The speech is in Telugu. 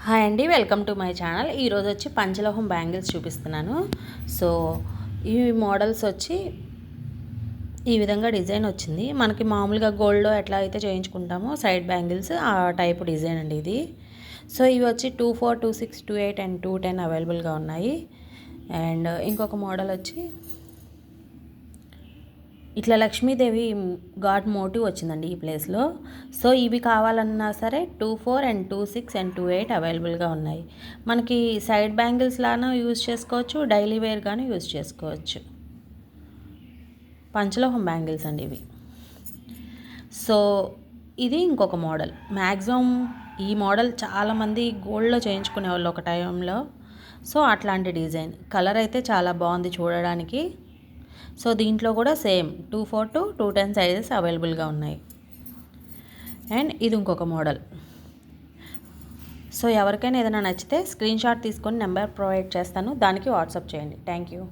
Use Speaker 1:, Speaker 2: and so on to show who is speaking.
Speaker 1: హాయ్ అండి, వెల్కమ్ టు మై ఛానల్. ఈరోజు వచ్చి పంచలోహం బ్యాంగిల్స్ చూపిస్తున్నాను. సో ఈ మోడల్స్ వచ్చి ఈ విధంగా డిజైన్ వచ్చింది. మనకి మామూలుగా గోల్డ్లో ఎట్లా అయితే చేయించుకుంటామో సైడ్ బ్యాంగిల్స్ ఆ టైప్ డిజైన్ అండి ఇది. సో ఇవి వచ్చి 24, 26, 28 అండ్ 210 అవైలబుల్గా ఉన్నాయి. అండ్ ఇంకొక మోడల్ వచ్చి ఇట్లా లక్ష్మీదేవి గాడ్ మోటివ్ వచ్చిందండి ఈ ప్లేస్లో. సో ఇవి కావాలన్నా సరే 24 అండ్ 26 అండ్ 28 అవైలబుల్గా ఉన్నాయి. మనకి సైడ్ బ్యాంగిల్స్ లాగా యూజ్ చేసుకోవచ్చు, డైలీ వేర్గాను యూజ్ చేసుకోవచ్చు. పంచలోహం బ్యాంగిల్స్ అండి ఇవి. సో ఇది ఇంకొక మోడల్. మ్యాక్సిమం ఈ మోడల్ చాలామంది గోల్డ్లో చేయించుకునే వాళ్ళు ఒక టైంలో. సో అట్లాంటి డిజైన్ కలర్ అయితే చాలా బాగుంది చూడడానికి. సో దీంట్లో కూడా సేమ్ 24 to 210 సైజెస్ అవైలబుల్గా ఉన్నాయి. అండ్ ఇది ఇంకొక మోడల్. సో ఎవరికైనా ఏదైనా నచ్చితే స్క్రీన్ షాట్ తీసుకొని నెంబర్ ప్రొవైడ్ చేస్తాను, దానికి వాట్సాప్ చేయండి. Thank you.